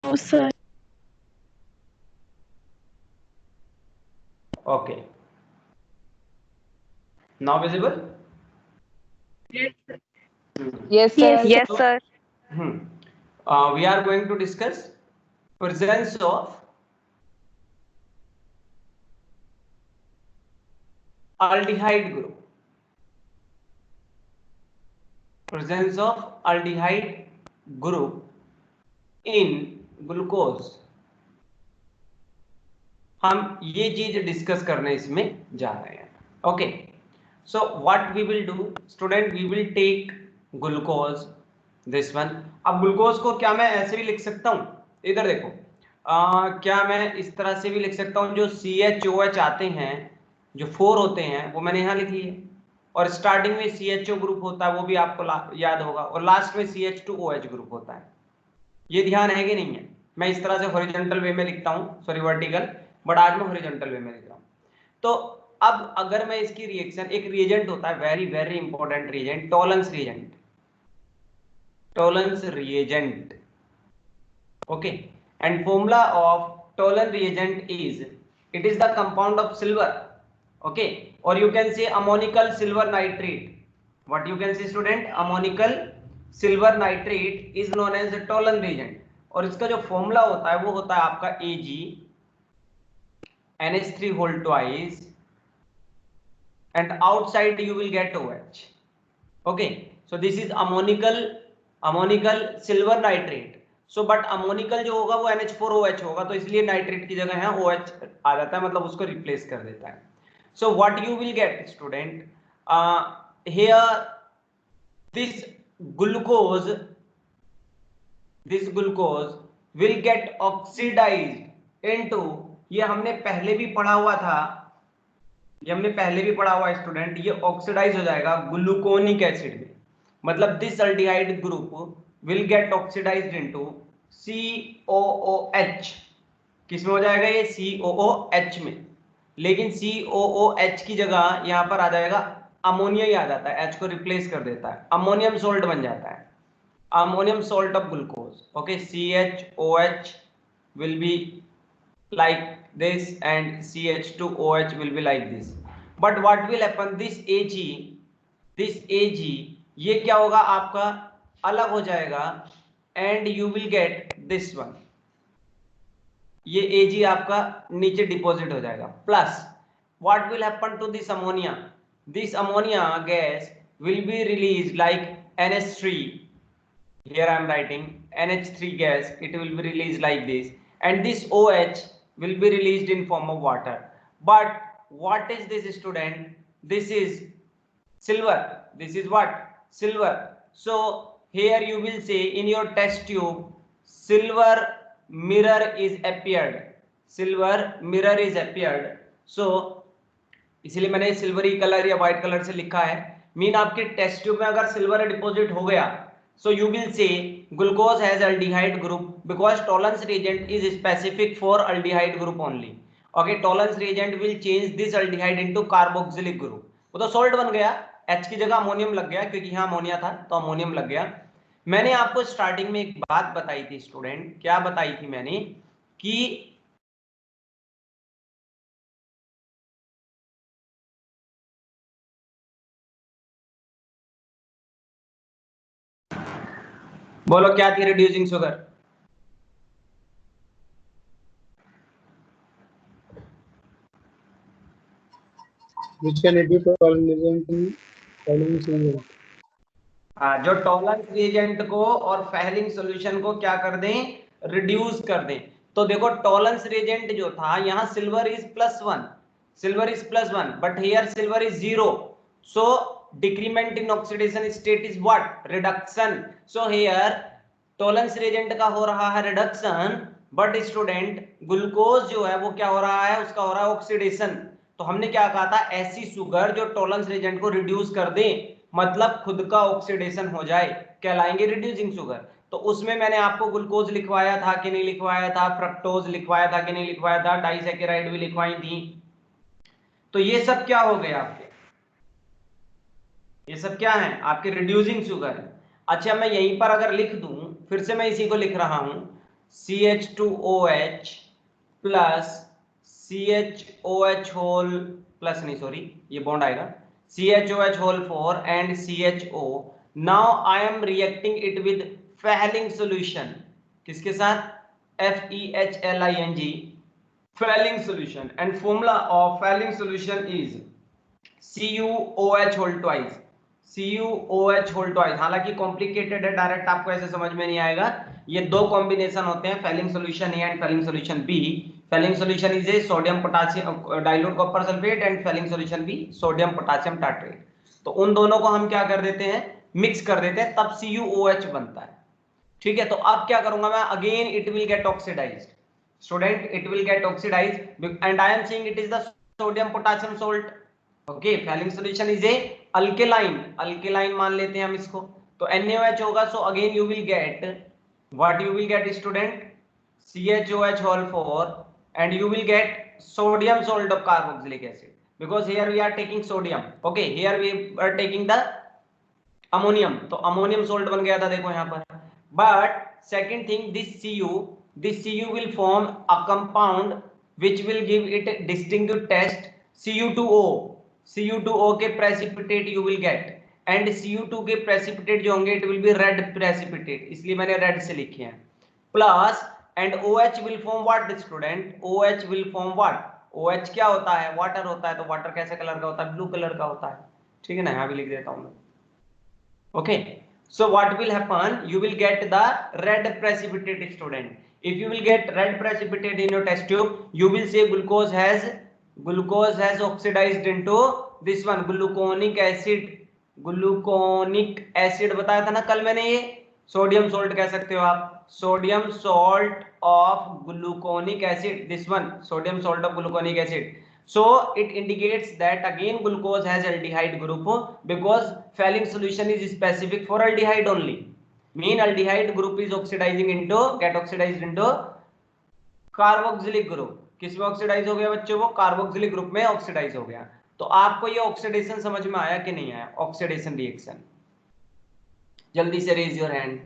No, sir. Okay. Now visible? Yes, sir. Yes, Yes. sir. Yes, So, sir. we are going to discuss presence of aldehyde group. Presence of aldehyde group in glucose. हम ये चीज discuss करने इसमें जा रहे हैं. Okay, so what we will do student, we will take glucose this one. अब glucose को क्या मैं ऐसे भी लिख सकता हूं, इधर देखो, क्या मैं इस तरह से भी लिख सकता हूं, जो CHOH आते हैं, जो 4 होते हैं, वो मैंने यहां लिख लिए, और स्टार्टिंग में CHO ग्रुप होता है, वो भी आपको याद होगा, और लास्ट में CH2OH ग्रुप होता है. ये ध्यान है कि नहीं है? मैं इस तरह से हॉरिजॉन्टल वे में लिखता हूं, सॉरी वर्टिकल, बट आज मैं हॉरिजॉन्टल वे में लिख रहा हूं. तो अब अगर मैं इसकी रिएक्शन, एक रिएजेंट होता है, very very important reagent, Tollens reagent. Tollens reagent, okay, and formula of Tollens reagent is, it is the compound of silver, okay, और you can say ammoniacal silver nitrate. What you can say student? Ammoniacal silver nitrate is known as Tollens reagent. और इसका जो formula होता है वो होता है आपका Ag NH3 whole twice, and outside you will get OH. Okay, so this is ammonical silver nitrate. So but ammonical जो होगा वो NH4OH होगा, तो इसलिए नाइट्रेट की जगह है OH आ जाता है, मतलब उसको रिप्लेस कर देता है. So what you will get student, here this glucose will get oxidized into, ये हमने पहले भी पढ़ा हुआ था, स्टूडेंट, ये ऑक्सीडाइज हो जाएगा ग्लूकोनिक एसिड में. मतलब this aldehyde group will get oxidised into COOH. किस में हो जाएगा ये? COOH में. लेकिन COOH की जगह यहां पर आ जाएगा अमोनिया ही आ जाता है, H को रिप्लेस कर देता है, अमोनियम सोल्ट बन जाता है, ammonium salt of glucose. Okay, CHOH will be like this and CH2OH will be like this. But what will happen, this Ag, ये क्या होगा आपका? अलग हो जाएगा, and you will get this one. ये Ag आपका नीचे डिपॉजिट हो जाएगा. Plus what will happen to this ammonia? This ammonia gas will be released like NH3. Here I am writing NH3 gas, it will be released like this, and this OH will be released in form of water. But what is this student? This is silver. This is what? Silver. So here you will say in your test tube, silver mirror is appeared. Silver mirror is appeared. So इसलिए मैंने silvery colour या white colour से लिखा है. Mean आपके test tube में अगर silver deposit हो गया, so you will say glucose has aldehyde group because tolerance reagent is specific for aldehyde group only. Okay, tolerance reagent will change this aldehyde into carboxylic group. वो तो salt बन गया, H की जगह ammonium लग गया, क्योंकि यहाँ अमोनिया था तो अमोनियम लग गया. मैंने आपको स्टार्टिंग में एक बात बताई थी स्टूडेंट, क्या बताई थी मैंने? कि बोलो क्या थी reducing sugar? which can reduce tolerance reagent. जो टॉलरेंस रिएजेंट को और फेहरिंग सॉल्यूशन को क्या कर दें? रिड्यूस कर दें. तो देखो टॉलरेंस रिएजेंट जो था, यहाँ silver is +1, but here silver is 0. So decrement in oxidation state is what? Reduction. So here tolerance reagent का हो रहा है रिडक्शन, बट स्टूडेंट ग्लूकोज जो है वो क्या हो रहा है? उसका हो रहा है ऑक्सीडेशन. तो हमने क्या कहा था? ऐसी शुगर जो टॉलरेंस रिएजेंट को रिड्यूस कर दे, मतलब खुद का ऑक्सीडेशन हो जाए, कहलाएंगे रिड्यूसिंग शुगर. तो उसमें मैंने आपको ग्लूकोज लिखवाया था कि नहीं लिखवाया था? फ्रक्टोज लिखवाया था कि नहीं लिखवाया था? डाइसैकेराइड भी लिखवाई थी. तो ये सब क्या हो गए आपके? ये सब क्या है? आपके रिड्यूसिंग शुगर है. अच्छा, मैं यहीं पर अगर लिख दूं, फिर से मैं इसी को लिख रहा हूं, CH2OH plus CHOH whole plus नहीं सॉरी ये बॉन्ड आएगा CHOH whole 4 and CHO. Now I am reacting it with Fehling solution. किसके साथ? FeHling Fehling solution. And formula of Fehling solution is CuOH whole twice. CuOH whole twice. हालांकि complicated है, direct आपको ऐसे समझ में नहीं आएगा. ये दो कॉम्बिनेशन होते हैं, Fehling solution A and Fehling solution B. Fehling solution is a sodium potassium dilute copper sulphate and Fehling solution B sodium potassium tartrate. तो उन दोनों को हम क्या कर देते हैं, मिक्स कर देते हैं, तब CuOH बनता है. ठीक है, तो अब क्या करूंगा मैं, again it will get oxidised. Student it will get oxidised and I am saying it is the sodium potassium salt. Okay, Fehling solution is a alkaline. Alkaline मान लेते हैं हम इसको. तो NaOH होगा. So again you will get what you will get student, CHOH whole 4 and you will get sodium salt of carboxylic acid because here we are taking sodium. Okay, here we are taking the ammonium. तो ammonium salt बन गया था देखो यहाँ पर. But second thing, this Cu will form a compound which will give it distinctive taste, Cu2O. Cu2O के precipitate you will get and Cu2 के precipitate जो होंगे it will be red precipitate, इसलिए मैंने red से लिखे हैं. Plus and OH will form what student? OH will form what? OH क्या होता है? वाटर होता है. तो वाटर कैसे कलर का होता है? ब्लू कलर का होता है. ठीक है ना, यहाँ भी लिख देता हूँ मैं. Okay, so what will happen? You will get the red precipitate student. If you will get red precipitate in your test tube, you will say glucose has oxidized into this one gluconic acid. Gluconic acid बताया था ना कल मैंने, ये sodium salt कह सकते हो आप. Sodium salt of gluconic acid, this one sodium salt of gluconic acid. So it indicates that again glucose has aldehyde group because Fehling solution is specific for aldehyde only. Mean aldehyde group is oxidizing into get oxidized into carboxylic group. किस में oxidise हो गया बच्चों? वो carboxylic group में oxidise हो गया. तो आपको ये ऑक्सीडेशन समझ में आया कि नहीं आया? ऑक्सीडेशन रिएक्शन, जल्दी से raise your hand.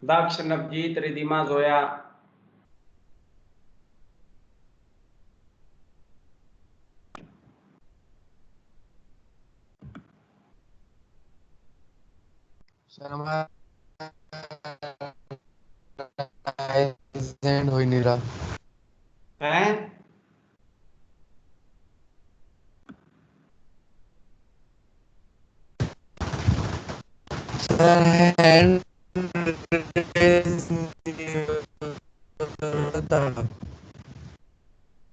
Daksh, Navjeet, Ridhima, Zoya. Sir हमारा हो ही नहीं रहा हैं? सर हैंड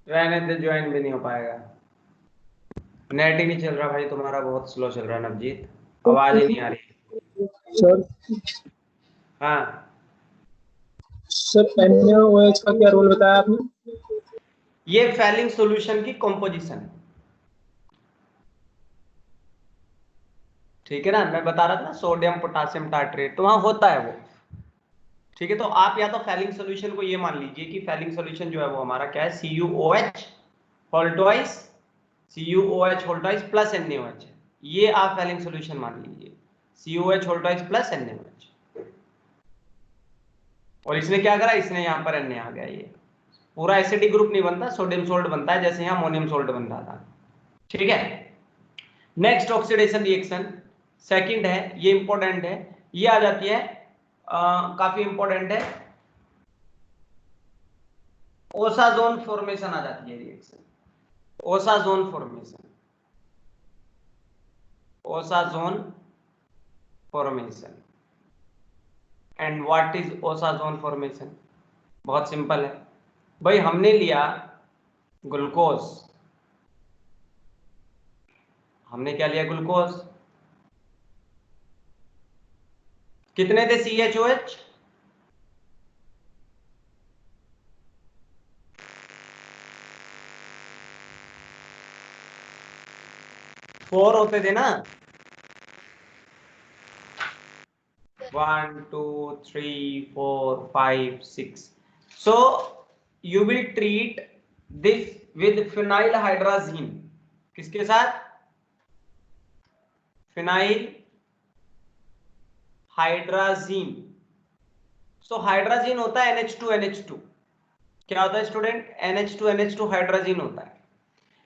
रहने दे, ज्वाइन भी नहीं हो पाएगा. नेट ही नहीं चल रहा भाई तुम्हारा, बहुत स्लो चल रहा है नवजीत, आवाज ही नहीं आ रही. सर हाँ सर NaOH का क्या रोल बताया आपने? ये फेलिंग सॉल्यूशन की कंपोजिशन. ठीक है ना, मैं बता रहा था ना सोडियम पोटेशियम टार्ट्रेट, तो वहां होता है वो. ठीक है, तो आप या तो फेलिंग सॉल्यूशन को ये मान लीजिए कि फेलिंग सॉल्यूशन जो है वो हमारा क्या है, CuOH whole twice, CuOH whole twice plus NaOH. ये आप फेलिंग सॉल्यूशन मान लीजिए, CuOH whole twice plus NaOH. और इसने क्या करा, इसने यहाँ पर Na आ गया. ये पूरा एसिडिक ग्रुप नहीं बनता, सोडियम सोल्ट बनता है, जैसे यहाँ अमोनियम सोल्ट बन रहा था. ठीक है, नेक्स्ट ऑक्सीडेशन रिएक्शन सेकंड है, ये इंपॉर्टेंट है, ये आ जाती है काफी इंपॉर्टेंट है, ओसाजोन फॉर्मेशन आ जाती है reaction. Osazone formation, osazone formation. And what is osazone formation? बहुत सिंपल है भाई, हमने लिया ग्लूकोज, हमने क्या लिया, ग्लूकोज. कितने थे CHOH? 4 होते थे ना, 1 2 3 4 5 6. So you will treat this with phenyl hydrazine. किसके साथ? Phenyl hydrazine. सो हाइड्राजीन होता है NH2NH2. क्या होता है स्टूडेंट? NH2NH2 हाइड्राजीन होता है.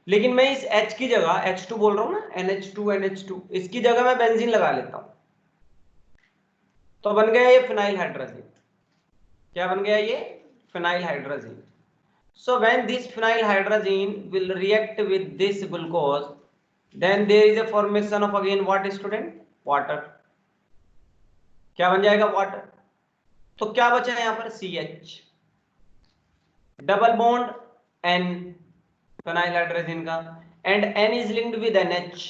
लेकिन मैं इस H की जगह H2 बोल रहा हूं ना, NH2NH2, इसकी जगह मैं बेंजीन लगा लेता हूं, तो बन गया ये फिनाइल हाइड्राजीन. क्या बन गया ये? Phenyl hydrazine. So when this phenyl hydrazine will react with this glucose, then there is a formation of again what student? Water. क्या बन जाएगा? वाटर. तो क्या बचा है यहाँ पर? CH. Double bond N phenyl hydrazine का, and N is linked with NH,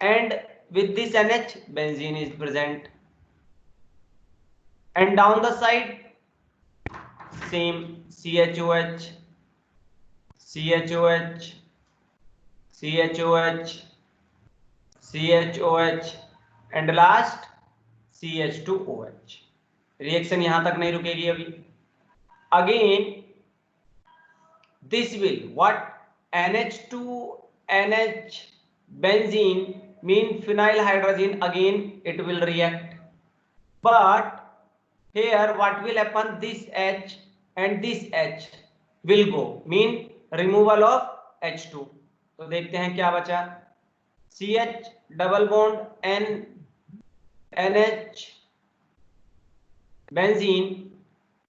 and with this NH benzene is present, and down the side same CHOH, CHOH, CHOH, CHOH, and last CH2OH. Reaction यहां तक नहीं रुकेगी अभी. Again this will what? NH2NH benzene mean phenyl hydrazine, again it will react, but here what will happen? This H and this H will go, mean removal of H2. तो देखते हैं क्या बचा. CH double bond N NH benzene,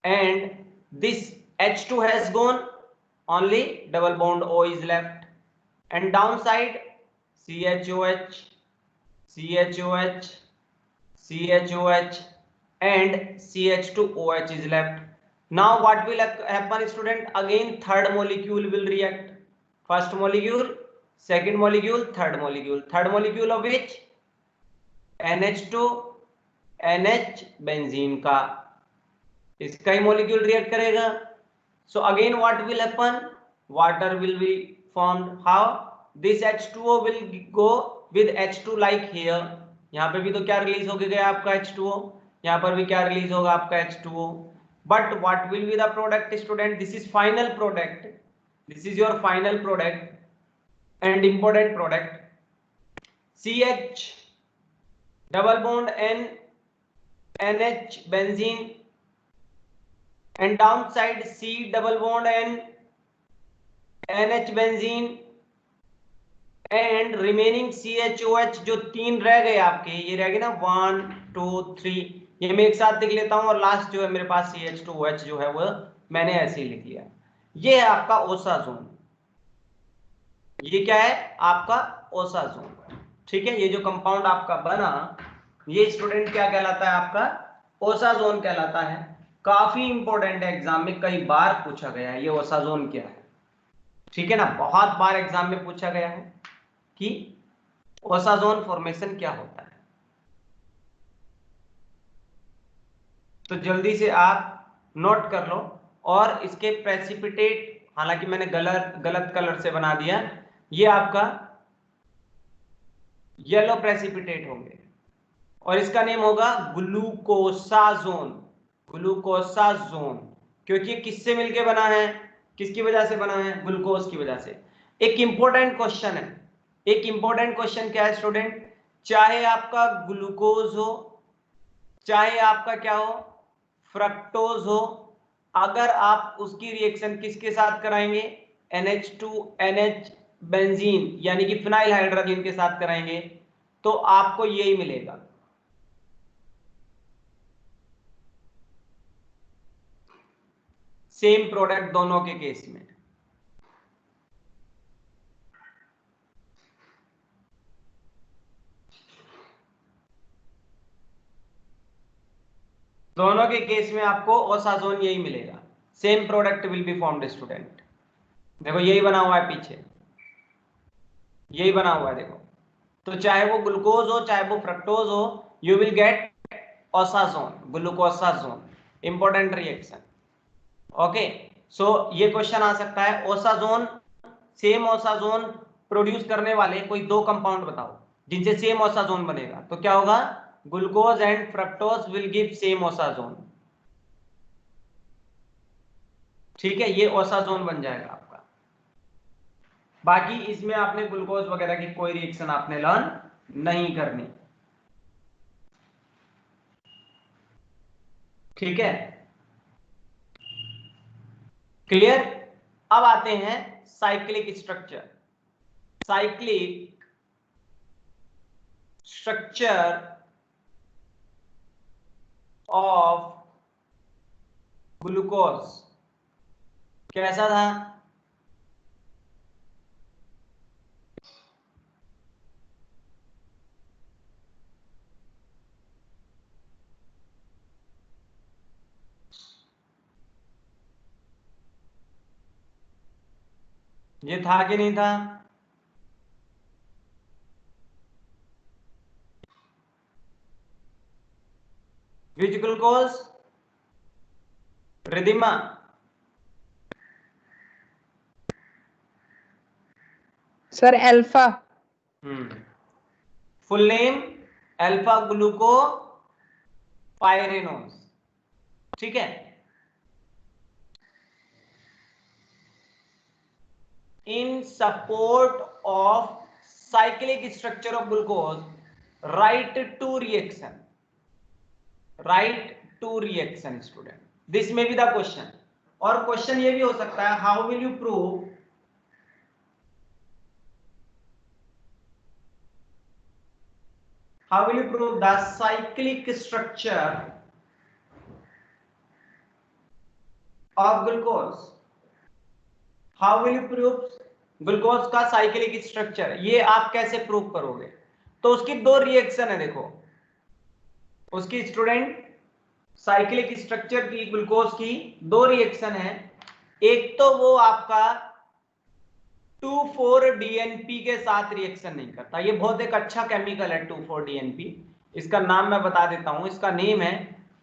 and this H2 has gone, only double bond O is left, and downside CHOH, CHOH, CHOH, and CH2OH is left. Now what will happen student? Again third molecule will react. First molecule, second molecule, third molecule. Third molecule of which? NH2 NH benzene का, इसका ही molecule react करेगा. So again what will happen? Water will be formed. How? This H2O will go with H2 like here. यहाँ पे भी तो क्या release होके गया आपका H2O, यहाँ पर भी क्या रिलीज होगा आपका H2O. But what will be the product student? This is final product. This is your final product and important product. CH double bond N NH benzene, and downside C double bond N NH benzene, and remaining CHOH जो तीन रह गए आपके, ये रह गए ना 1 2 3, ये मैं एक साथ लिख लेता हूं, और लास्ट जो है मेरे पास CH2OH जो है वो मैंने ऐसे ही लिख लिया. ये है आपका ओसा जोन. ये क्या है? आपका ओसा जोन. ठीक है, ये जो कंपाउंड आपका बना, ये स्टूडेंट क्या कहलाता है? आपका ओसा जोन कहलाता है. काफी इंपॉर्टेंट है, एग्जाम में कई बार पूछा गया है ये ओसा जोन क्या है. ठीक है ना, बहुत बार एग्जाम में पूछा गया है कि ओसा जोन फॉर्मेशन क्या होता है. तो जल्दी से आप नोट कर लो. और इसके प्रेसिपिटेट, हालांकि मैंने गलत कलर से बना दिया, ये आपका येलो प्रेसिपिटेट होंगे, और इसका नेम होगा ग्लूकोसाजोन. ग्लूकोसाजोन, क्योंकि ये किससे मिलके बना है? किसकी वजह से बना है? ग्लूकोज की वजह से. एक इंपॉर्टेंट क्वेश्चन है. एक इंपॉर्टेंट क्वेश्चन क्या है स्टूडेंट? चाहे आपका ग्लूकोज हो, चाहे आपका क्या हो, फ्रक्टोज हो, अगर आप उसकी रिएक्शन किसके साथ कराएंगे? NH2NH बेंजीन यानी कि फिनाइल हाइड्रोजन के साथ कराएंगे, तो आपको यही मिलेगा. सेम प्रोडक्ट दोनों के केस में. दोनों के केस में आपको ओसाजोन यही मिलेगा. Same product will be formed student. देखो यही बना हुआ है पीछे, यही बना हुआ है देखो. तो चाहे वो ग्लूकोज हो चाहे वो फ्रक्टोज हो, you will get osazone, glucosazone. Important reaction. Okay, so ये क्वेश्चन आ सकता है. ओसाजोन, सेम ओसाजोन प्रोड्यूस करने वाले कोई दो कंपाउंड बताओ जिनसे सेम ओसाजोन बनेगा, तो क्या होगा, glucose and fructose will give same osazone. ठीक है, ये ओसाजोन बन जाएगा आपका। बाकी इसमें आपने ग्लूकोज वगैरह की कोई रिएक्शन आपने लर्न नहीं करनी। ठीक है, क्लियर। अब आते हैं cyclic structure. Cyclic structure of glucose कैसा था? ये था कि नहीं था? Which glucose? Ridima? Sir alpha. Full name alpha glucopyranose. ठीक है, in support of cyclic structure of glucose right to reaction, right to reaction student, this में बी द क्वेश्चन। और क्वेश्चन ये भी हो सकता है, how will you prove, how will you prove the cyclic structure of glucose? How will you prove glucose का cyclic structure, ये आप कैसे प्रूव करोगे? तो उसकी दो रिएक्शन है, देखो उसकी स्टूडेंट साइक्लिक स्ट्रक्चर की ग्लूकोज की दो रिएक्शन है। एक तो वो आपका 2,4-DNP के साथ रिएक्शन नहीं करता, ये बहुत एक अच्छा केमिकल है 2,4-DNP, इसका नाम मैं बता देता हूं, इसका नेम है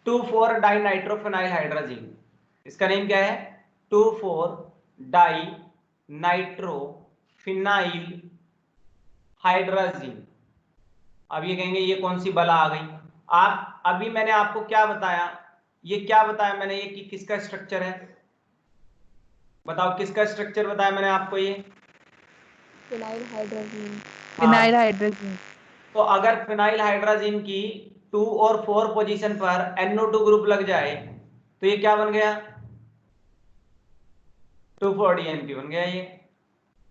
2,4-डाइनाइट्रोफिनाइल हाइड्राजीन। इसका नेम क्या है? 2,4-डाइनाइट्रोफिनाइल हाइड्राजीन। अब ये कहेंगे ये कौन सी बला आ गई? आप अभी मैंने आपको क्या बताया, ये क्या बताया मैंने, ये कि किसका स्ट्रक्चर है, बताओ किसका स्ट्रक्चर बताया मैंने आपको? ये फिनाइल हाइड्रोजन। हाँ। Phenyl hydrogen. तो अगर फिनाइल हाइड्राजीन की 2 और 4 पोजीशन पर NO2 ग्रुप लग जाए तो ये क्या बन गया? 2,4-DNP बन गया ये।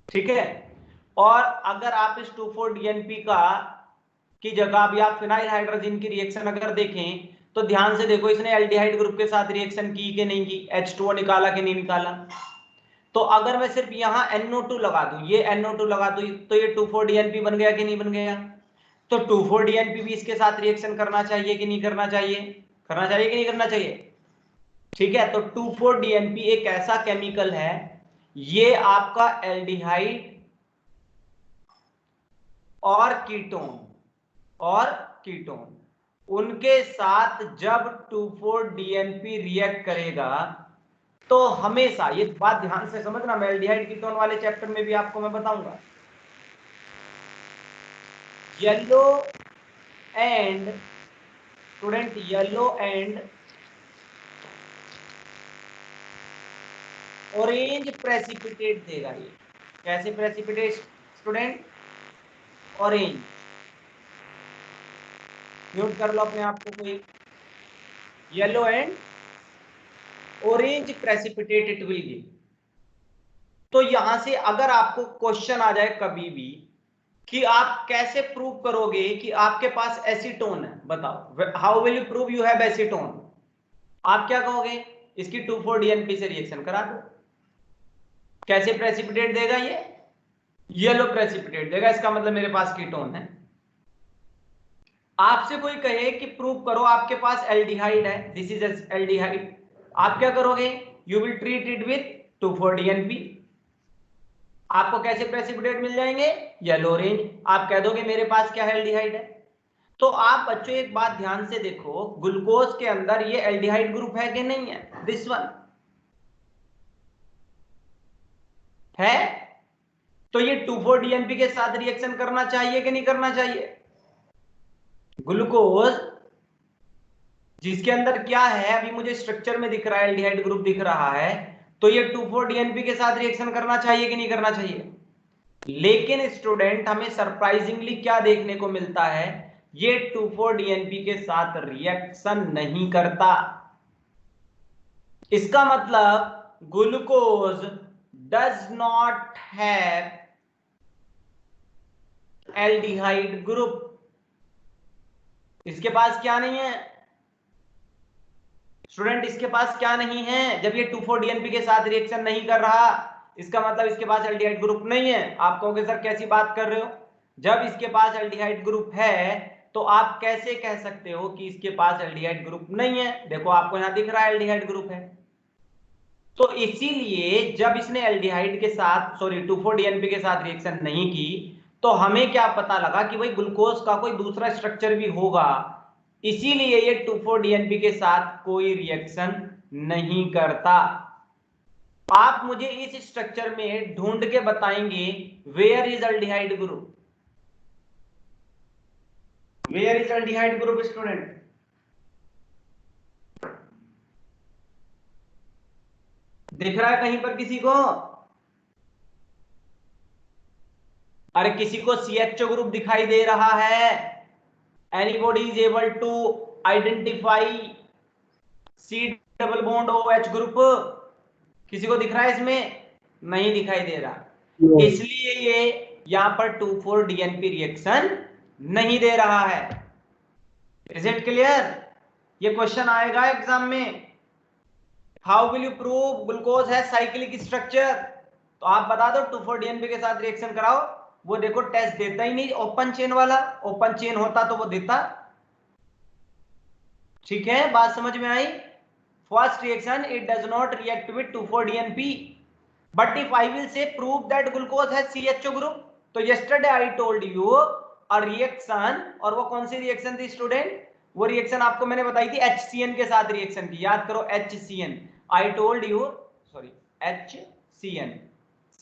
ठीक है, और अगर आप इस 2,4-DNP का की जगह भी आप फिनाइल हाइड्रोजन की रिएक्शन अगर देखें तो ध्यान से देखो, इसने एल्डिहाइड ग्रुप के साथ रिएक्शन की कि नहीं की, H2O निकाला कि नहीं निकाला? तो अगर मैं सिर्फ यहाँ NO2 लगा दूं, ये NO2 लगा दूं, तो ये 2,4-DNP बन गया कि नहीं बन गया? तो 2,4-DNP भी इसके साथ रिएक्शन करना चाहिए कि नहीं करना चाहिए? करना चाहिए कि नहीं करना चाहिए? ठीक है, तो 2,4-DNP एक ऐसा केमिकल है, ये आपका एल्डिहाइड और कीटोन उनके साथ जब 2,4-DNP रिएक्ट करेगा तो हमेशा, ये बात ध्यान से समझना, मैं एल्डिहाइड कीटोन वाले चैप्टर में भी आपको मैं बताऊंगा, yellow and student, yellow and orange precipitate देगा। ये कैसे प्रेसिपिटेट स्टूडेंट? ऑरेंज। म्यूट कर लो अपने आप को कोई। Yellow and orange precipitate it will give. तो यहां से अगर आपको क्वेश्चन आ जाए कभी भी कि आप कैसे प्रूव करोगे कि आपके पास एसीटोन है, बताओ, how will you prove you have acetone? आप क्या कहोगे? इसकी 2,4-DNP से रिएक्शन करा दो। कैसे प्रेसिपिटेट देगा ये? येलो प्रेसिपिटेट देगा, इसका मतलब मेरे पास कीटोन है। आपसे कोई कहे कि प्रूव करो आपके पास एल्डिहाइड है, दिस इज एल्डिहाइड, आप क्या करोगे? You will treat it with 2,4-DNP। आपको कैसे प्रेसिपिटेट मिल जाएंगे? Yellow orange. आप कह दोगे मेरे पास क्या है, एल्डिहाइड है। तो आप बच्चों एक बात ध्यान से देखो, ग्लूकोज के अंदर ये एल्डिहाइड ग्रुप है कि नहीं है? दिस वन है, तो ये 2,4-DNP के साथ रिएक्शन करना चाहिए कि नहीं करना चाहिए? ग्लूकोज जिसके अंदर क्या है, अभी मुझे स्ट्रक्चर में दिख रहा है, एल्डिहाइड ग्रुप दिख रहा है, तो ये 2,4-DNP के साथ रिएक्शन करना चाहिए कि नहीं करना चाहिए? लेकिन स्टूडेंट हमें सरप्राइजिंगली क्या देखने को मिलता है, ये 2,4-DNP के साथ रिएक्शन नहीं करता। इसका मतलब glucose does not have aldehyde group. इसके पास क्या नहीं है स्टूडेंट? इसके पास क्या नहीं है? जब ये 2,4-DNP के साथ रिएक्शन नहीं कर रहा, इसका मतलब इसके पास एल्डिहाइड ग्रुप नहीं है। आप कहोगे सर कैसी बात कर रहे हो? जब इसके पास एल्डिहाइड ग्रुप है तो आप कैसे कह सकते हो कि इसके पास एल्डिहाइड ग्रुप नहीं है? देखो आपको यहां दिख रहा है एल्डिहाइड ग्रुप है। तो इसीलिए जब इसने एल्डिहाइड के साथ 2,4-DNP के साथ रिएक्शन नहीं की, तो हमें क्या पता लगा कि भाई ग्लूकोज का कोई दूसरा स्ट्रक्चर भी होगा, इसीलिए ये 2,4-DNP के साथ कोई रिएक्शन नहीं करता। आप मुझे इस स्ट्रक्चर में ढूंढ के बताएंगे where is aldehyde group, where is aldehyde group student? दिख रहा है कहीं पर किसी को? अरे किसी को CHO ग्रुप दिखाई दे रहा है? Anybody is able to identify C double bond OH group? किसी को दिख रहा है इसमें? नहीं दिखाई दे रहा, इसलिए ये यहां पर 2,4-DNP रिएक्शन नहीं दे रहा है। Is it clear? ये क्वेश्चन आएगा एग्जाम में, how will you prove glucose है साइक्लिक स्ट्रक्चर? तो आप बता दो 2,4-DNP के साथ रिएक्शन कराओ। वो देखो टेस्ट देता ही नहीं, ओपन चेन वाला। ओपन चेन होता तो वो देता। ठीक है, बात समझ में आई? First reaction, it does not react with 2,4-DNP, but if I will say prove that glucose है CHO ग्रुप, तो yesterday I told you a reaction, और वो कौन सी रिएक्शन थी स्टूडेंट? वो रिएक्शन आपको मैंने बताई थी HCN के साथ रिएक्शन की, याद करो HCN। I told you, sorry, HCN,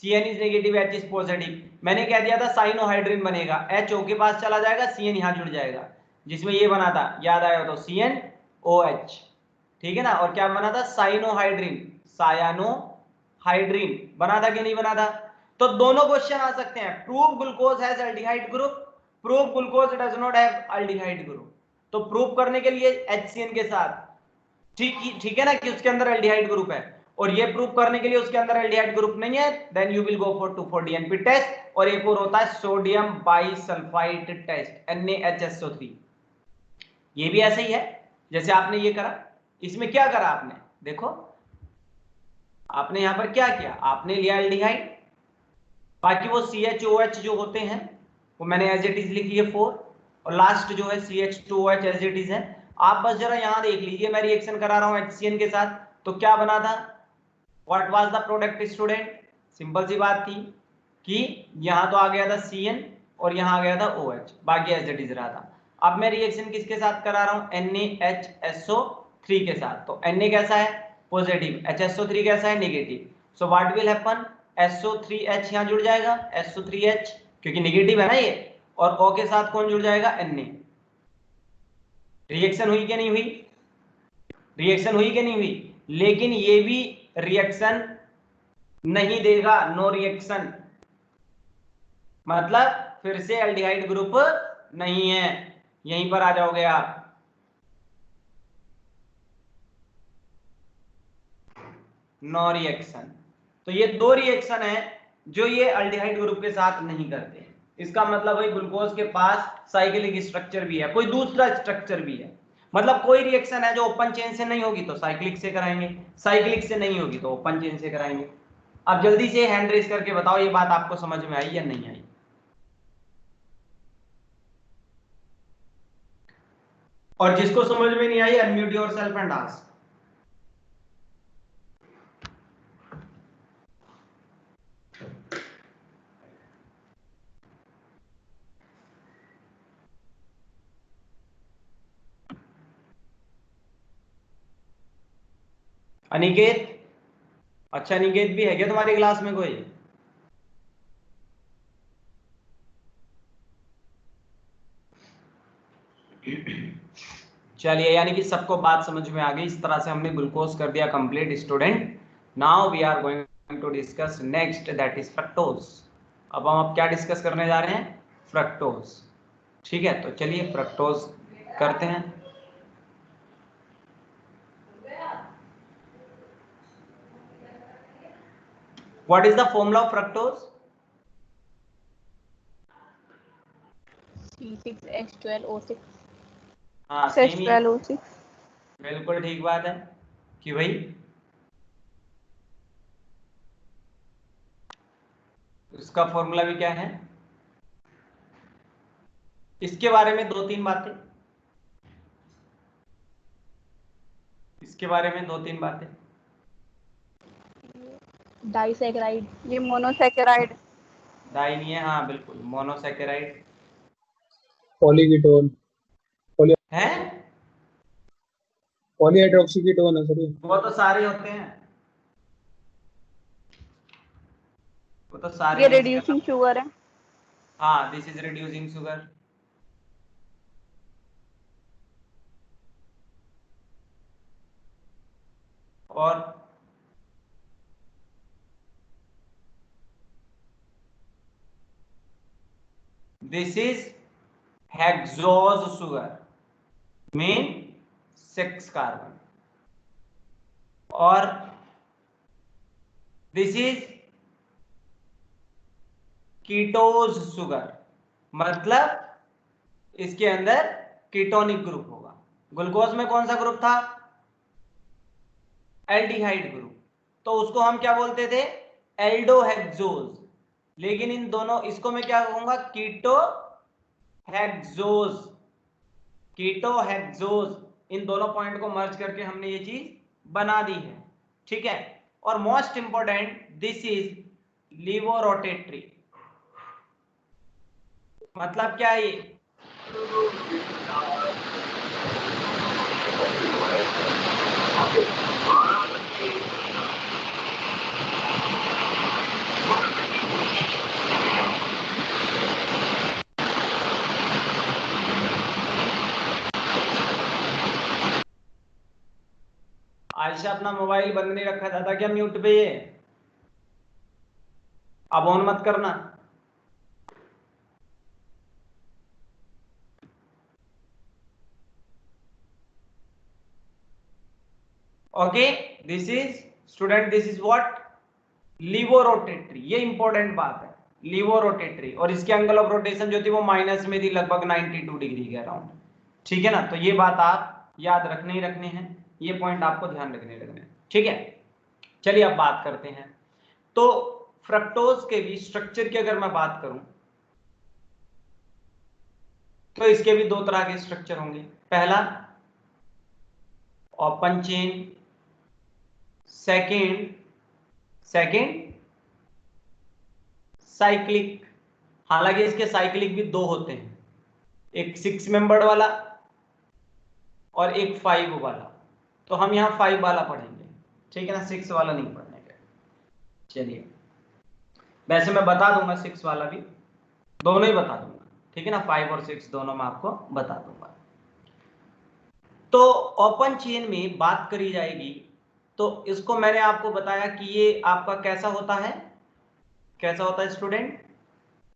CN is negative, H is positive. मैंने कह दिया था साइनोहाइड्रिन बनेगा, H O के पास चला जाएगा, CN यहां जुड़ जाएगा, जिसमें ये बना था, याद आया तो CnOH, ठीक है ना? और क्या बना था? साइनोहाइड्रिन, सायानोहाइड्रिन बना था कि नहीं बना था? तो दोनों क्वेश्चन आ सकते हैं, prove glucose has aldehyde group, prove glucose does not have aldehyde group. तो प्रूव करने के लिए HCN के साथ, ठीक है ना, कि उसके अंदर एल्डिहाइड ग्रुप है, और ये प्रूव करने के लिए उसके अंदर एल्डिहाइड ग्रुप नहीं है, then you will go for 2,4-DNP test. और एक और होता है सोडियम बाइसल्फाइड टेस्ट, NaHSO3। ये भी ऐसे ही है जैसे आपने ये करा। इसमें क्या करा आपने? देखो आपने यहां पर क्या किया, आपने लिया एल्डिहाइड, बाकी वो CHOH जो होते हैं वो मैंने एज इट इज लिख लिए 4, और लास्ट जो है CH2OH एज इट इज है। आप बस जरा यहां देख लीजिए, मैं रिएक्शन करा रहा हूं HCN के साथ, तो क्या बना था? What was the product student? Simple सी बात थी कि यहां तो आ गया था CN और यहां आ गया था OH, बाकी एज इट इज रहा था। अब मैं रिएक्शन किसके साथ करा रहा हूं? NaHSO3 के साथ। तो Na कैसा है? पॉजिटिव, HSO3 कैसा है? Negative. So what will happen? SO3H यहां जुड़ जाएगा, SO3H, क्योंकि नेगेटिव है ना ये, और O के साथ कौन जुड़ जाएगा? Na। रिएक्शन हुई कि नहीं हुई? रिएक्शन हुई कि नहीं हुई? लेकिन ये भी रिएक्शन नहीं देगा, नो रिएक्शन, मतलब फिर से एल्डिहाइड ग्रुप नहीं है। यहीं पर आ जाओगे आप, नो रिएक्शन। तो ये दो रिएक्शन है जो ये एल्डिहाइड ग्रुप के साथ नहीं करते। इसका मतलब भाई ग्लूकोज के पास साइक्लिक स्ट्रक्चर भी है, कोई दूसरा स्ट्रक्चर भी है। मतलब कोई रिएक्शन है जो ओपन चेन से नहीं होगी तो साइक्लिक से कराएंगे, साइक्लिक से नहीं होगी तो ओपन चेन से कराएंगे। अब जल्दी से हैंड रेज करके बताओ ये बात आपको समझ में आई या नहीं आई? और जिसको समझ में नहीं आई, unmute yourself and ask. Aniket, अच्छा अनिकेत भी है क्या तुम्हारी क्लास में कोई? चलिए, यानी कि सबको बात समझ में आ गई। इस तरह से हमने ग्लूकोज कर दिया complete student. Now we are going to discuss next, that is fructose. अब हम क्या डिस्कस करने जा रहे हैं? फ्रक्टोज। ठीक है, तो चलिए फ्रक्टोज करते हैं। What is the formula of fructose? C6H12O6 हाँ, सेम ही है। H12O6 बिल्कुल ठीक बात है कि भाई उसका फॉर्मूला भी क्या है। इसके बारे में दो तीन बातें, इसके बारे में दो तीन बातें। डाइसैकेराइड, ये मोनोसैकेराइड। डाई नहीं है, हाँ बिल्कुल, मोनोसैकेराइड पॉलीकीटोन, है। पॉलीहाइड्रोक्सीकीटोन है सर ये। वो तो सारे होते हैं, वो तो सारे ये हैं, इसके रिड्यूसिंग अलावा। शुगर है। हाँ, दिस इज रिड्यूसिंग शुगर। और this is hexose sugar, mean 6 carbon. और दिस इज कीटोज शुगर, मतलब इसके अंदर कीटोनिक ग्रुप होगा। ग्लूकोज में कौन सा ग्रुप था? एल्डिहाइड ग्रुप, तो उसको हम क्या बोलते थे? एल्डोहेक्सोज। लेकिन इन दोनों, इसको मैं क्या कहूंगा? कीटोहेक्सोज। कीटोहेक्सोज, इन दोनों पॉइंट को मर्ज करके हमने ये चीज बना दी है। ठीक है, और मोस्ट इंपॉर्टेंट, दिस इज लिवोरोटेटरी। मतलब क्या है ये? आयशा, अपना मोबाइल बंद नहीं रखा था क्या म्यूट पे? ये अब ऑन मत करना। Okay, this is student, this is what? Levorotatory. ये इंपॉर्टेंट बात है, लिवोरोटेटरी। और इसके एंगल ऑफ रोटेशन जो थी वो माइनस में थी, लगभग 92 डिग्री के अराउंड। ठीक है ना, तो ये बात आप याद रखने ही रखने हैं, ये पॉइंट आपको ध्यान रखने रखने हैं। ठीक है, चलिए अब बात करते हैं। तो फ्रक्टोज के भी स्ट्रक्चर की अगर मैं बात करूं तो इसके भी दो तरह के स्ट्रक्चर होंगे। पहला ओपन चेन, सेकंड साइक्लिक। हालांकि इसके साइक्लिक भी दो होते हैं, एक 6 मेंबर्ड वाला और एक 5 वाला। तो हम यहाँ 5 वाला पढ़ेंगे, ठीक है ना, 6 वाला नहीं पढ़ने का। चलिए, वैसे मैं बता दूंगा 6 वाला भी, दोनों ही बता दूंगा, ठीक है ना, 5 और 6 दोनों मैं आपको बता दूंगा। तो ओपन चेन में बात करी जाएगी, तो इसको मैंने आपको बताया कि ये आपका कैसा होता है, कैसा होता है स्टूडेंट?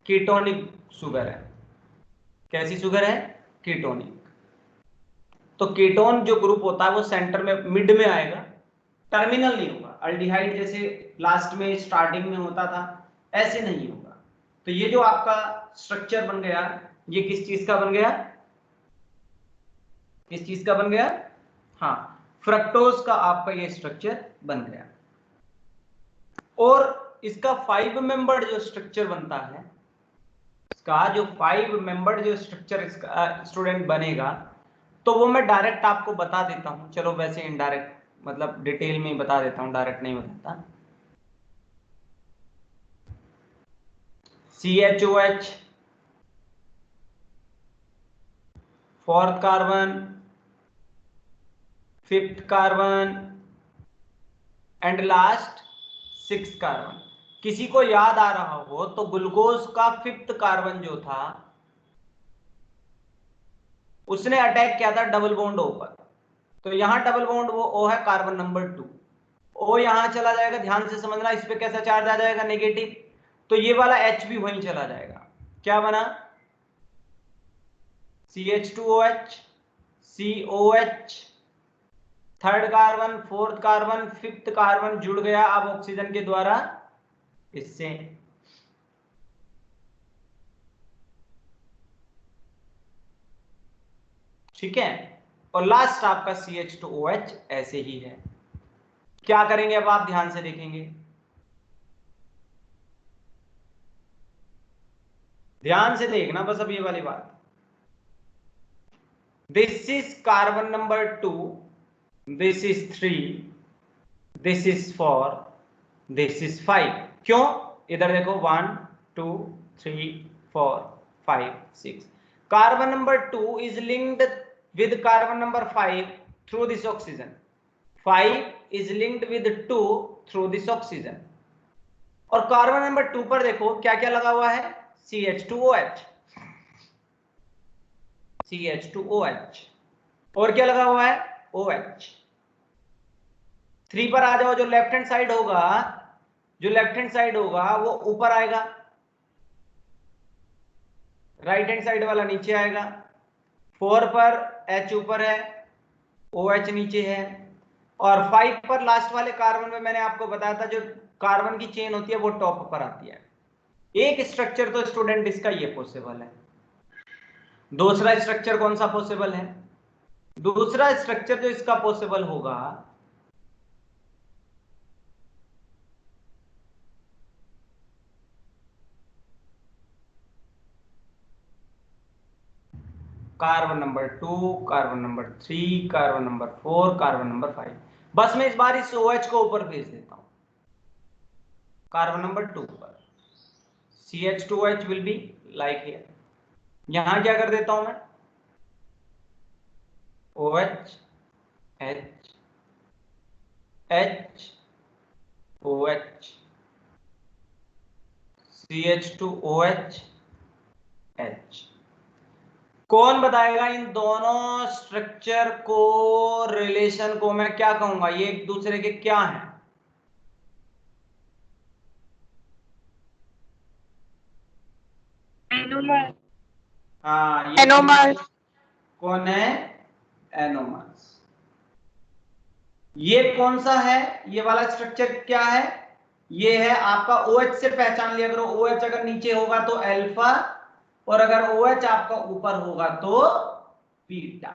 कीटोनिक शुगर है। कैसी शुगर है? कीटोनिक। तो कीटोन जो ग्रुप होता है वो सेंटर में, मिड में आएगा, टर्मिनल नहीं होगा। अल्डिहाइड जैसे लास्ट में स्टार्टिंग में होता था, ऐसे नहीं होगा। तो ये जो आपका स्ट्रक्चर बन गया, ये किस चीज का बन गया? किस चीज का बन गया? हाँ, फ्रक्टोज का आपका ये स्ट्रक्चर बन गया। और इसका 5 मेंबर्ड जो स्ट्रक्चर बनता है, इसका जो 5 मेंबर्ड जो स्ट्रक्चर इसका स्टूडेंट बनेगा, तो वो मैं डायरेक्ट आपको बता देता हूं। चलो, वैसे इनडायरेक्ट, मतलब डिटेल में बता देता हूं, डायरेक्ट नहीं बताता। CHOH, 4th carbon, 5th carbon and last 6th carbon. किसी को याद आ रहा हो तो ग्लूकोज का 5th कार्बन जो था उसने अटैक किया था डबल बॉन्ड O पर। तो यहां डबल बॉन्ड वो O है, कार्बन नंबर 2, O यहां चला जाएगा, ध्यान से समझना, इस पे कैसा चार्ज आ जाएगा, नेगेटिव, तो ये वाला H भी वहीं चला जाएगा। क्या बना, CH2OH, COH, third carbon, fourth carbon, fifth carbon जुड़ गया अब ऑक्सीजन के द्वारा इससे। ठीक है, और लास्ट आपका CH2OH ऐसे ही है। क्या करेंगे अब आप ध्यान से देखेंगे, ध्यान से देखना बस अब ये वाली बात। This is carbon number 2, this is 3, this is 4, this is 5। क्यों, इधर देखो 1 2 3 4 5 6, carbon number 2 is linked with carbon number 5 through this oxygen, 5 is linked with 2 through this oxygen। और कार्बन नंबर 2 पर देखो क्या क्या लगा हुआ है, CH2OH, CH2OH, और क्या लगा हुआ है, OH। 3 पर आ जाओ, जो लेफ्ट हैंड साइड होगा, जो लेफ्ट हैंड साइड होगा वो ऊपर आएगा, राइट हैंड साइड वाला नीचे आएगा। 4 पर H ऊपर है, OH नीचे है, और 5 पर लास्ट वाले कार्बन में मैंने आपको बताया था जो कार्बन की चेन होती है वो टॉप पर आती है। एक स्ट्रक्चर तो स्टूडेंट इसका ये पॉसिबल है, दूसरा स्ट्रक्चर कौन सा पॉसिबल है, दूसरा स्ट्रक्चर जो इसका पॉसिबल होगा carbon number 2, carbon number 3, carbon number 4, carbon number 5। बस मैं इस बार इस OH को ऊपर भेज देता हूं, कार्बन नंबर 2 पर CH2OH will be like here. यहां क्या कर देता हूं मैं, OH H H OH CH2OH H। कौन बताएगा इन दोनों स्ट्रक्चर को, रिलेशन को मैं क्या कहूंगा, ये एक दूसरे के क्या हैं, एनोमर, हाँ ये एनोमर, कौन है, एनोमर्स। ये कौन सा है, ये वाला स्ट्रक्चर क्या है, ये है आपका OH से पहचान लिया करो, OH अगर नीचे होगा तो अल्फा, और अगर OH आपका ऊपर होगा तो बीटा।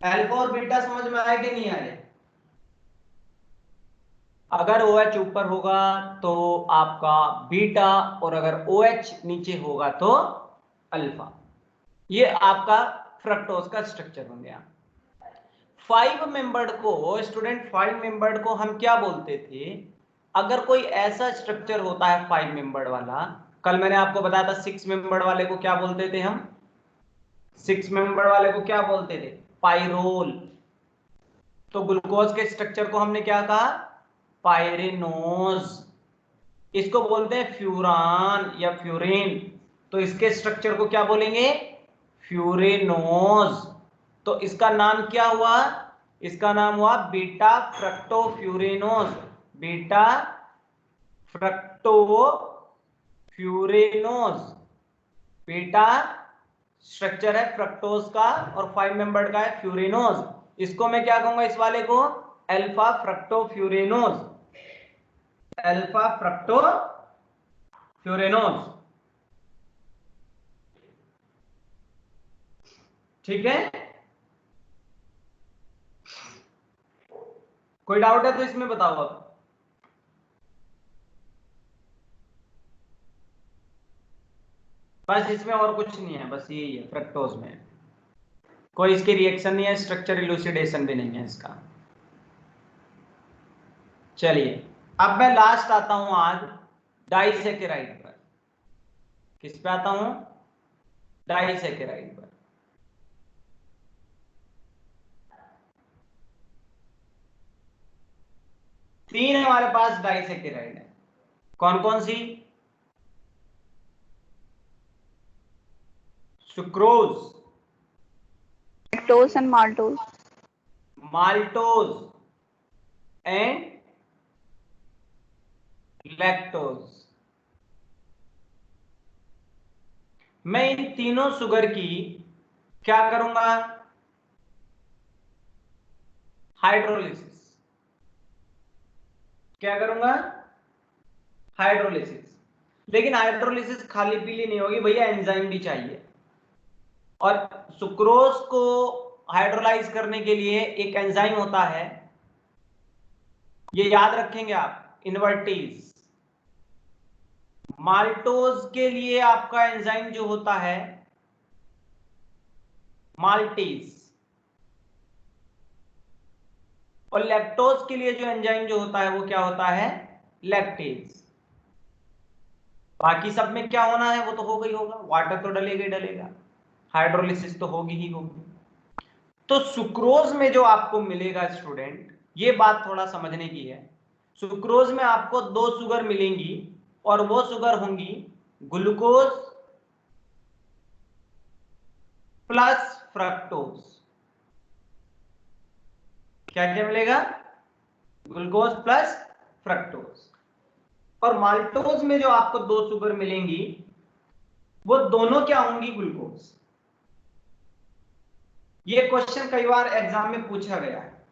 अल्फा और बीटा समझ में आया कि नहीं आया, अगर OH ऊपर होगा तो आपका बीटा, और अगर OH नीचे होगा तो अल्फा। ये आपका फ्रक्टोज का स्ट्रक्चर बन गया। 5 मेंबर्ड को स्टूडेंट, 5 मेंबर्ड को हम क्या बोलते थे, अगर कोई ऐसा स्ट्रक्चर होता है 5 मेंबर्ड वाला, कल मैंने आपको बताया था 6 मेंबर्ड वाले को क्या बोलते थे हम, 6 मेंबर्ड वाले को क्या बोलते थे, पाइरोल। तो ग्लूकोज के स्ट्रक्चर को हमने क्या कहा, पायरेनोज। इसको बोलते हैं फ्यूरान या फ्यूरेन, तो इसके स्ट्रक्चर को क्या बोलेंगे, फ्यूरेनोज। तो इसका नाम क्या हुआ, इसका नाम हुआ बीटा फ्रक्टोफ्यूरेनोज, बीटा फ्रक्टोफ्यूरेनोज। बीटा स्ट्रक्चर है फ्रक्टोज का और 5 मेंबर्ड का है फ्यूरेनोज। इसको मैं क्या कहूंगा, इस वाले को अल्फा फ्रक्टोफ्यूरेनोज, अल्फा फ्रक्टोफ्यूरेनोज। ठीक है, कोई डाउट है तो इसमें बताओ आप। बस इसमें और कुछ नहीं है, बस यही है फ्रक्टोज में, कोई इसकी रिएक्शन नहीं है, स्ट्रक्चर इलूसिडेशन भी नहीं है इसका। चलिए अब मैं लास्ट आता हूं आज डाइसैकेराइड पर। किस पे आता हूं, डाइसैकेराइड पर। तीन हमारे पास डाइसैकेराइड है, कौन कौन सी, sucrose, lactose and maltose. maltose and lactose। मैं इन तीनों शुगर की क्या करूंगा? हाइड्रोलिसिस। क्या करूंगा? हाइड्रोलिसिस। लेकिन हाइड्रोलिसिस खाली पीली नहीं होगी भैया, एंजाइम भी चाहिए। और सुक्रोज को हाइड्रोलाइज करने के लिए एक एंजाइम होता है, ये याद रखेंगे आप, इन्वर्टीज। माल्टोज के लिए आपका एंजाइम जो होता है माल्टेज, और लैक्टोज के लिए जो एंजाइम जो होता है वो क्या होता है? लैक्टेज। बाकी सब में क्या होना है वो तो होगा ही होगा, वाटर तो डलेगा ही डलेगा, हाइड्रोलिसिस तो होगी ही होगी। तो सुक्रोज में जो आपको मिलेगा स्टूडेंट, ये बात थोड़ा समझने की है। सुक्रोज में आपको 2 शुगर मिलेंगी और वो शुगर होंगी ग्लूकोज प्लस फ्रक्टोज। क्या क्या मिलेगा? Glucose plus fructose. और माल्टोज में जो आपको 2 शुगर मिलेंगी वो दोनों क्या होंगी? ग्लूकोज। ये क्वेश्चन कई बार एग्जाम में पूछा गया है।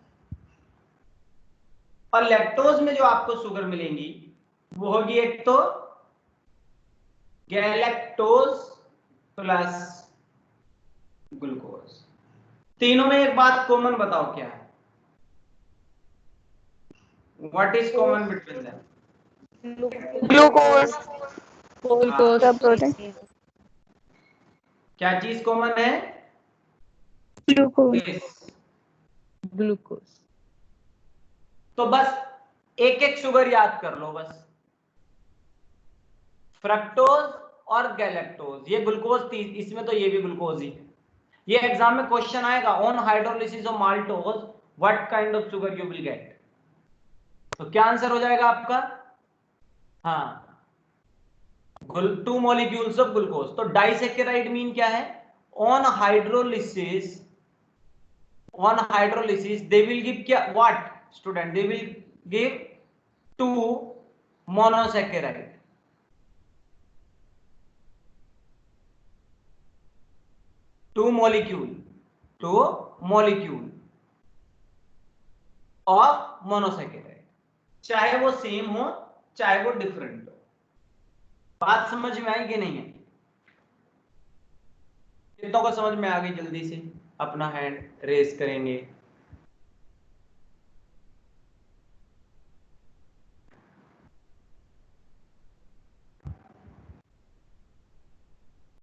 और लैक्टोज में जो आपको शुगर मिलेंगी वो होगी एक तो गैलेक्टोज प्लस ग्लूकोज। तीनों में एक बात कॉमन बताओ क्या है? What is common between them? Glucose. हाँ, Product. क्या चीज कॉमन है? Glucose. Yes. ग्लूकोज। तो बस एक एक शुगर याद कर लो बस, फ्रक्टोज और गैलेक्टोज। ये ग्लूकोज थी, इसमें तो ये भी ग्लूकोज ही है। ये एग्जाम में क्वेश्चन आएगा, on hydrolysis of maltose what kind of sugar you will get. तो क्या आंसर हो जाएगा आपका? हाँ, 2 मॉलिक्यूल्स ऑफ ग्लूकोज। तो डाइसैकेराइड मीन क्या है? On hydrolysis they will give क्या? What student? They will give 2 monosaccharide. Two molecule of monosaccharide, चाहे वो सेम हो चाहे वो डिफरेंट हो। बात समझ में आई कि नहीं है? कितनों को समझ में आ गई? जल्दी से अपना हैंड रेज करेंगे।